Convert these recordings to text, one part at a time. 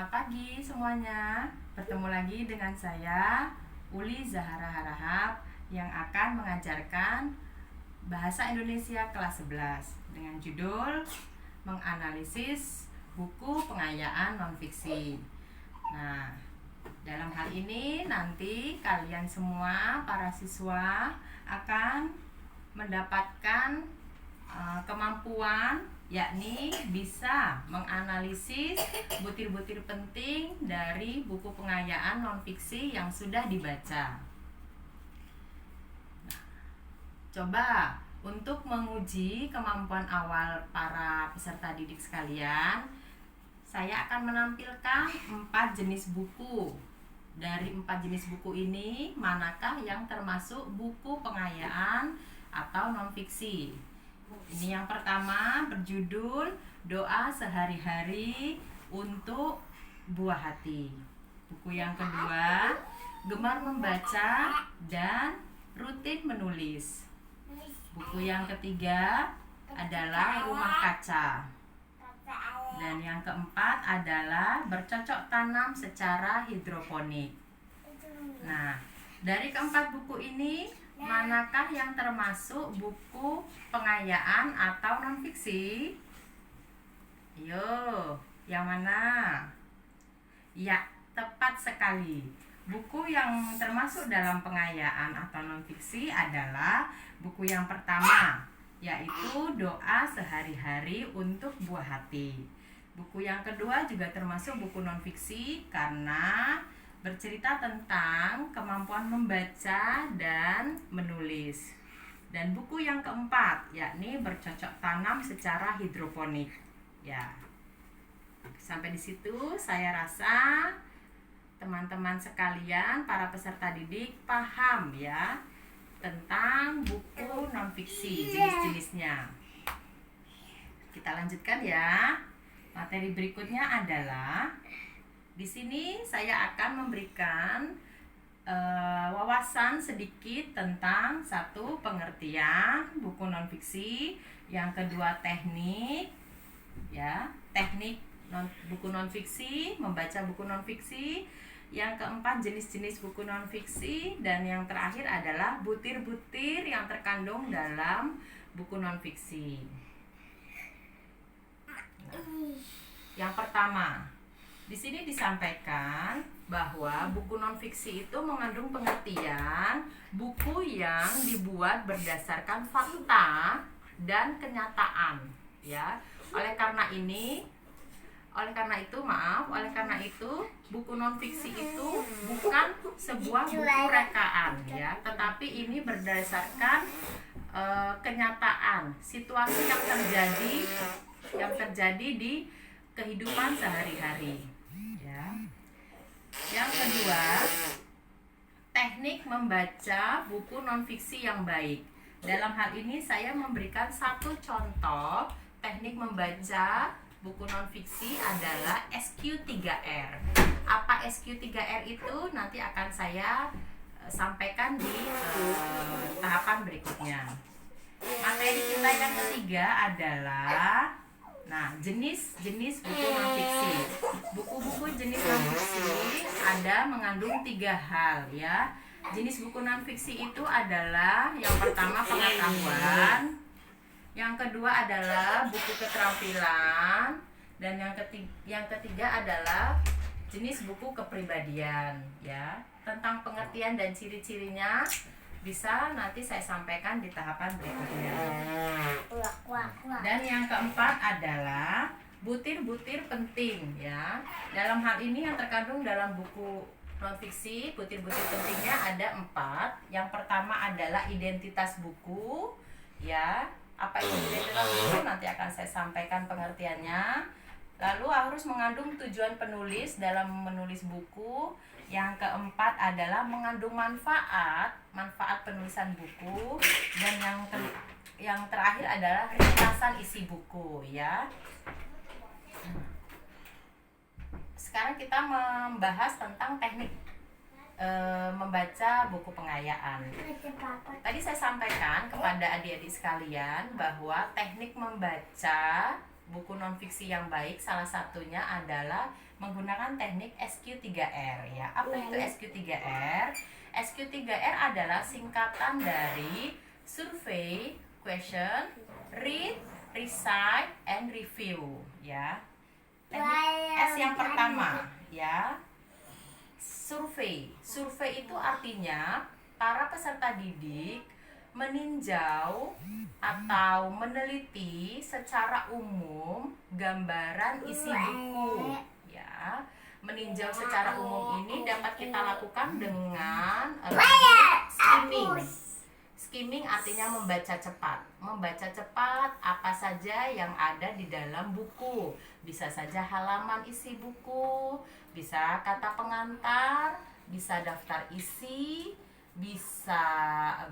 Selamat pagi semuanya. Bertemu lagi dengan saya, Uli Zahara Harahap, yang akan mengajarkan Bahasa Indonesia kelas 11 dengan judul menganalisis buku pengayaan non-fiksi. Nah, dalam hal ini nanti kalian semua, para siswa, akan mendapatkan kemampuan, yakni bisa menganalisis butir-butir penting dari buku pengayaan non-fiksi yang sudah dibaca. Coba untuk menguji kemampuan awal para peserta didik sekalian, saya akan menampilkan 4 jenis buku. Dari 4 jenis buku ini, manakah yang termasuk buku pengayaan atau non-fiksi? Ini yang pertama berjudul Doa Sehari-hari untuk Buah Hati. Buku yang kedua, Gemar Membaca dan Rutin Menulis. Buku yang ketiga adalah Rumah Kaca. Dan yang keempat adalah Bercocok Tanam Secara Hidroponik. Nah, dari keempat buku ini, manakah yang termasuk buku pengayaan atau non-fiksi? Yo, yang mana? Ya, tepat sekali. Buku yang termasuk dalam pengayaan atau non-fiksi adalah buku yang pertama, yaitu Doa Sehari-hari untuk Buah Hati. Buku yang kedua juga termasuk buku non-fiksi karena bercerita tentang kemampuan membaca dan menulis. Dan buku yang keempat, yakni Bercocok Tanam Secara Hidroponik. Ya. Sampai di situ saya rasa teman-teman sekalian, para peserta didik paham ya tentang buku non-fiksi, jenis-jenisnya. Kita lanjutkan ya. Materi berikutnya adalah di sini saya akan memberikan wawasan sedikit tentang satu, pengertian buku non-fiksi, yang kedua teknik ya, buku non-fiksi, membaca buku non-fiksi, yang keempat jenis-jenis buku non-fiksi, dan yang terakhir adalah butir-butir yang terkandung dalam buku non-fiksi. Yang pertama, di sini disampaikan bahwa buku non-fiksi itu mengandung pengertian buku yang dibuat berdasarkan fakta dan kenyataan, ya. Oleh karena itu buku non-fiksi itu bukan sebuah buku rekaan, ya, tetapi ini berdasarkan kenyataan, situasi yang terjadi di kehidupan sehari-hari, ya. Yang kedua, teknik membaca buku non-fiksi yang baik. Dalam hal ini saya memberikan satu contoh teknik membaca buku non-fiksi adalah SQ3R. Apa SQ3R itu nanti akan saya sampaikan di tahapan berikutnya. Materi kita yang ketiga adalah jenis-jenis buku non-fiksi. Buku-buku jenis non-fiksi ada mengandung 3 hal ya. Jenis buku non-fiksi itu adalah yang pertama pengetahuan, yang kedua adalah buku keterampilan, dan yang ketiga adalah jenis buku kepribadian ya. Tentang pengertian dan ciri-cirinya bisa nanti saya sampaikan di tahapan berikutnya. Dan yang keempat adalah butir-butir penting ya. Dalam hal ini yang terkandung dalam buku non-fiksi, butir-butir pentingnya ada 4. Yang pertama adalah identitas buku ya. Apa itu identitas buku nanti akan saya sampaikan pengertiannya. Lalu harus mengandung tujuan penulis dalam menulis buku. Yang keempat adalah mengandung manfaat penulisan buku, dan yang terakhir adalah ringkasan isi buku ya. Sekarang kita membahas tentang teknik membaca buku pengayaan. Tadi saya sampaikan kepada adik-adik sekalian bahwa teknik membaca buku non-fiksi yang baik salah satunya adalah menggunakan teknik SQ3R ya. Apa itu SQ3R? SQ3R adalah singkatan dari survey, question, read, recite, and review ya. Teknik S yang pertama ya, survei. Survei itu artinya para peserta didik meninjau atau meneliti secara umum gambaran isi buku ya. Meninjau secara umum ini dapat kita lakukan dengan skimming. Skimming artinya membaca cepat. Membaca cepat apa saja yang ada di dalam buku. Bisa saja halaman isi buku, bisa kata pengantar, bisa daftar isi, bisa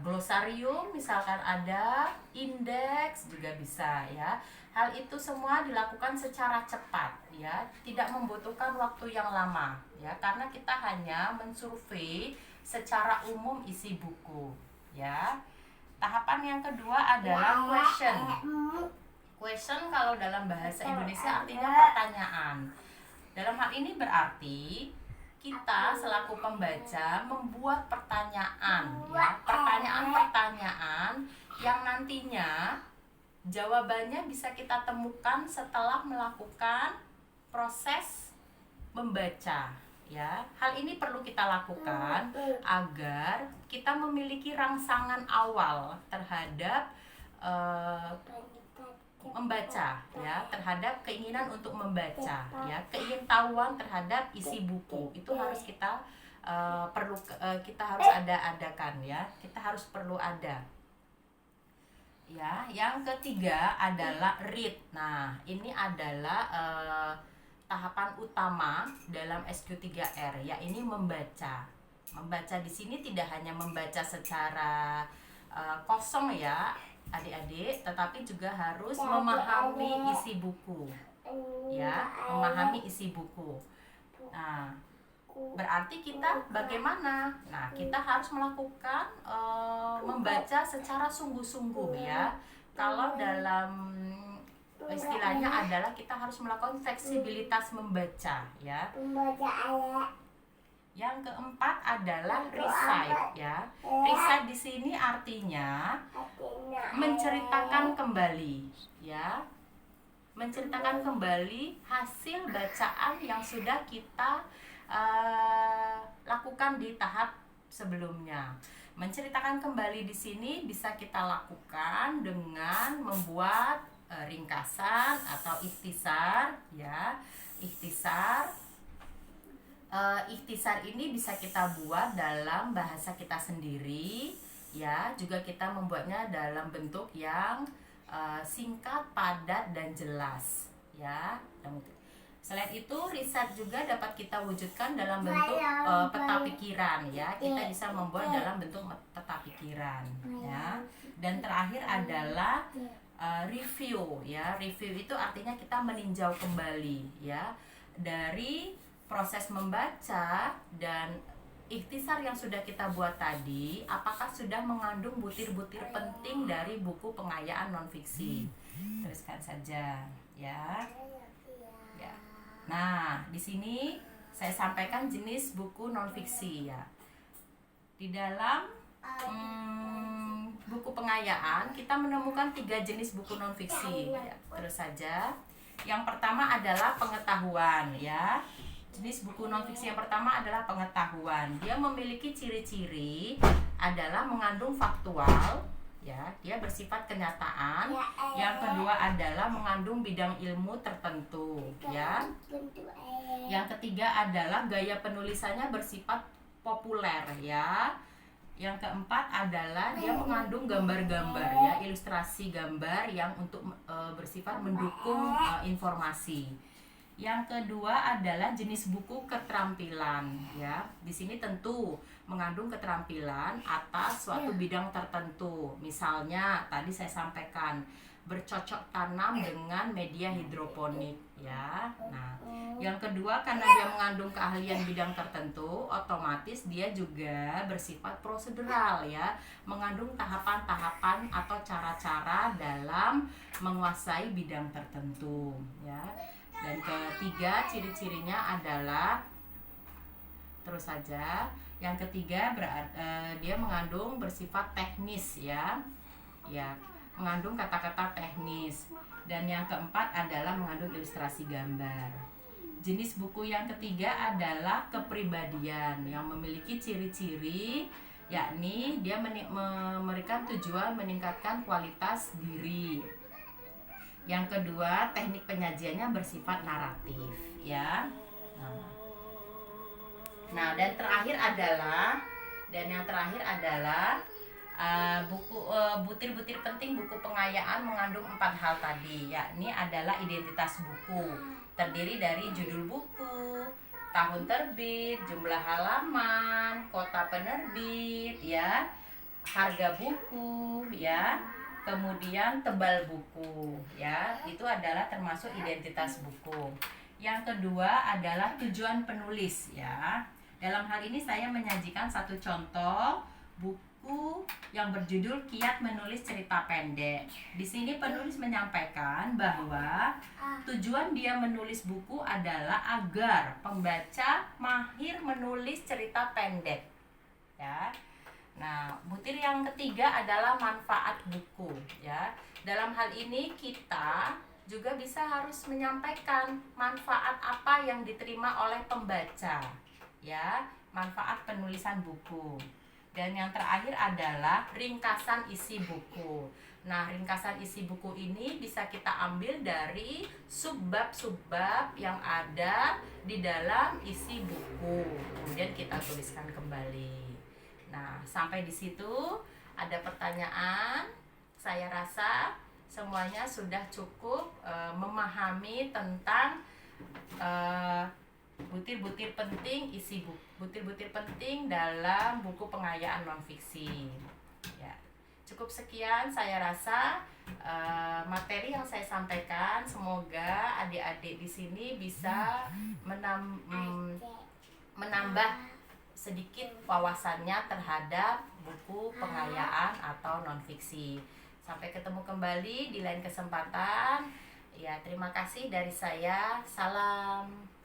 glosarium misalkan ada, indeks juga bisa ya. Hal itu semua dilakukan secara cepat ya, tidak membutuhkan waktu yang lama ya, karena kita hanya mensurvei secara umum isi buku ya. Tahapan yang kedua adalah question. Question kalau dalam bahasa Indonesia artinya pertanyaan. Dalam hal ini berarti kita selaku pembaca membuat pertanyaan ya, pertanyaan-pertanyaan yang nantinya jawabannya bisa kita temukan setelah melakukan proses membaca ya. Hal ini perlu kita lakukan agar kita memiliki rangsangan awal terhadap membaca ya, terhadap keinginan untuk membaca ya, keingintahuan terhadap isi buku itu harus kita kita harus adakan ya, kita harus perlu ada ya. Yang ketiga adalah read. Nah, ini adalah tahapan utama dalam SQ3R ya, ini membaca. Membaca di sini tidak hanya membaca secara kosong ya adik-adik, tetapi juga harus memahami isi buku ya, memahami isi buku. Nah, berarti kita bagaimana? Nah, kita harus melakukan membaca secara sungguh-sungguh ya. Kalau dalam istilahnya adalah kita harus melakukan fleksibilitas membaca ya. Yang keempat adalah recite ya. Recite di sini artinya menceritakan kembali ya. Menceritakan kembali hasil bacaan yang sudah kita lakukan di tahap sebelumnya. Menceritakan kembali di sini bisa kita lakukan dengan membuat ringkasan atau ikhtisar ya. Ikhtisar ini bisa kita buat dalam bahasa kita sendiri ya, juga kita membuatnya dalam bentuk yang singkat, padat, dan jelas ya. Selain itu, riset juga dapat kita wujudkan dalam bentuk peta pikiran ya. Kita bisa membuat dalam bentuk peta pikiran ya. Dan terakhir adalah review ya. Review itu artinya kita meninjau kembali ya, dari proses membaca dan ikhtisar yang sudah kita buat tadi, apakah sudah mengandung butir-butir penting dari buku pengayaan non-fiksi. Teruskan saja ya. Nah, di sini saya sampaikan jenis buku non-fiksi ya. Di dalam buku pengayaan kita menemukan 3 jenis buku non-fiksi ya. Terus saja. Yang pertama adalah pengetahuan ya. Jenis buku non-fiksi yang pertama adalah pengetahuan. Dia memiliki ciri-ciri adalah mengandung faktual ya, dia bersifat kenyataan. Yang kedua adalah mengandung bidang ilmu tertentu ya. Yang ketiga adalah gaya penulisannya bersifat populer ya. Yang keempat adalah dia mengandung gambar-gambar ya, ilustrasi gambar yang untuk bersifat mendukung informasi. Yang kedua adalah jenis buku keterampilan ya. Di sini tentu mengandung keterampilan atas suatu bidang tertentu. Misalnya tadi saya sampaikan bercocok tanam dengan media hidroponik ya. Nah, yang kedua karena dia mengandung keahlian bidang tertentu, otomatis dia juga bersifat prosedural ya, mengandung tahapan-tahapan atau cara-cara dalam menguasai bidang tertentu ya. Dan ketiga, ciri-cirinya adalah terus saja. Yang ketiga dia mengandung bersifat teknis ya. Ya, mengandung kata-kata teknis. Dan yang keempat adalah mengandung ilustrasi gambar. Jenis buku yang ketiga adalah kepribadian yang memiliki ciri-ciri, yakni dia memberikan tujuan meningkatkan kualitas diri. Yang kedua, teknik penyajiannya bersifat naratif ya. Nah, dan yang terakhir adalah butir-butir penting buku pengayaan mengandung 4 hal tadi, yakni adalah identitas buku, terdiri dari judul buku, tahun terbit, jumlah halaman, kota penerbit ya, harga buku ya, kemudian tebal buku ya, itu adalah termasuk identitas buku. Yang kedua adalah tujuan penulis ya. Dalam hal ini saya menyajikan satu contoh buku yang berjudul Kiat Menulis Cerita Pendek. Di sini penulis menyampaikan bahwa tujuan dia menulis buku adalah agar pembaca mahir menulis cerita pendek. Ya. Nah, butir yang ketiga adalah manfaat buku, ya. Dalam hal ini kita juga bisa harus menyampaikan manfaat apa yang diterima oleh pembaca, ya, manfaat penulisan buku. Dan yang terakhir adalah ringkasan isi buku. Nah, ringkasan isi buku ini bisa kita ambil dari subbab-subbab yang ada di dalam isi buku. Kemudian kita tuliskan kembali. Nah, sampai di situ ada pertanyaan. Saya rasa semuanya sudah cukup memahami tentang butir-butir penting isi buku, butir-butir penting dalam buku pengayaan non-fiksi. Ya, cukup sekian saya rasa materi yang saya sampaikan. Semoga adik-adik di sini bisa menambah sedikit wawasannya terhadap buku pengayaan atau non-fiksi. Sampai ketemu kembali di lain kesempatan. Ya, terima kasih dari saya. Salam.